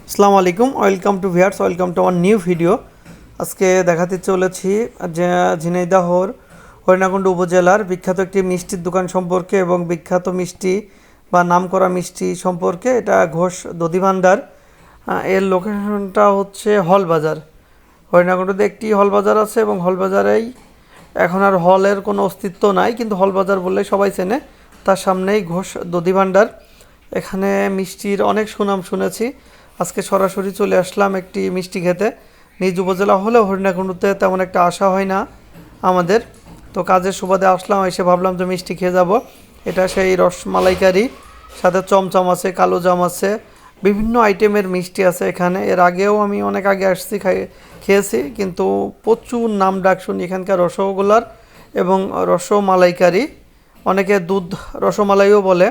আসসালামু আলাইকুম, welcome to viewers, welcome to আমার নিউ ভিডিও। আজকে দেখাতে চলেছি যে ঝিনাইদহর হরিণাকুণ্ড উপজেলার বিখ্যাত একটি মিষ্টির দোকান সম্পর্কে এবং বিখ্যাত মিষ্টি বা নামকরা মিষ্টি সম্পর্কে। এটা ঘোষ দধি ভান্ডার। এর লোকেশনটা হচ্ছে হল বাজার। হরিণাকুণ্ডতে একটি হল বাজার আছে এবং হল বাজারেই এখন আর হলের কোনো অস্তিত্ব নাই, কিন্তু হল বাজার বললে সবাই চেনে। তার সামনেই ঘোষ দধি ভান্ডার। এখানে মিষ্টির অনেক সুনাম শুনেছি। আজকে সরাসরি চলে আসলাম একটি মিষ্টি খেতে। নিজ উপজেলা হলেও হরিণাকুণ্ডুতে তেমন একটা আসা হয় না আমাদের, তো কাজের সুবাদে আসলাম, এসে ভাবলাম যে মিষ্টি খেয়ে যাব। এটা সেই রসমালাইকারি, সাথে চমচম আছে, কালো জাম আছে, বিভিন্ন আইটেমের মিষ্টি আছে এখানে। এর আগেও আমি অনেক আগে আসছি, খেয়েছি, কিন্তু প্রচুর নাম ডাক শুনি এখানকার রসগোল্লার এবং রসমালাইকারি, অনেকে দুধ রসমালাইও বলে।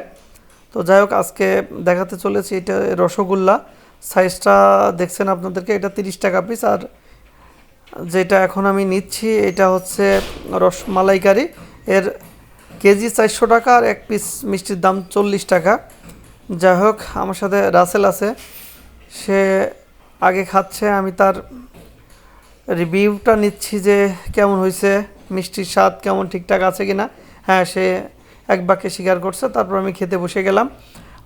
তো যাই হোক, আজকে দেখাতে চলেছি এটা রসগোল্লা। সাইজটা দেখছেন আপনাদেরকে, এটা 30 টাকা পিস। আর যেটা এখন আমি নিচ্ছি এটা হচ্ছে রসমালাইকারি। এর কেজি 400 টাকা আর এক পিস মিষ্টির দাম 40 টাকা। যাই হোক, আমার সাথে রাসেল আছে, সে আগে খাচ্ছে, আমি তার রিভিউটা নিচ্ছি যে কেমন হয়েছে, মিষ্টির স্বাদ কেমন, ঠিকঠাক আছে কি না। হ্যাঁ, সে এক বাক্যে স্বীকার করছে। তারপর আমি খেতে বসে গেলাম।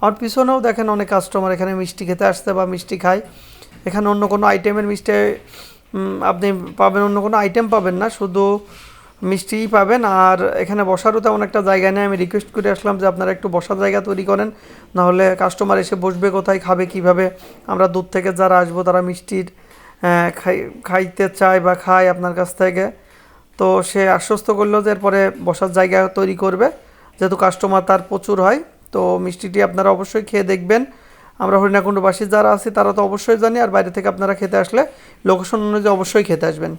আমার পিছনেও দেখেন অনেক কাস্টমার এখানে মিষ্টি খেতে আসতে বা মিষ্টি খায়। এখানে অন্য কোনো আইটেমের মিষ্টি আপনি পাবেন, অন্য কোনো আইটেম পাবেন না, শুধু মিষ্টিই পাবেন। আর এখানে বসারও তেমন একটা জায়গা নেই। আমি রিকোয়েস্ট করে আসলাম যে আপনারা একটু বসার জায়গা তৈরি করেন, নাহলে কাস্টমার এসে বসবে কোথায়, খাবে কিভাবে। আমরা দূর থেকে যারা আসবো তারা মিষ্টির খাইতে চায় বা খায় আপনার কাছ থেকে। তো সে আশ্বস্ত করলো যে এরপরে বসার জায়গা তৈরি করবে, যেহেতু কাস্টমার তার প্রচুর হয়। তো মিষ্টিটি আপনারা অবশ্যই খেয়ে দেখবেন। আমরা হরিণাকুণ্ডবাসী যারা আছি তারা তো অবশ্যই জানি, আর বাইরে থেকে আপনারা খেতে আসলে লোকেশন অনুযায়ী অবশ্যই খেতে আসবেন।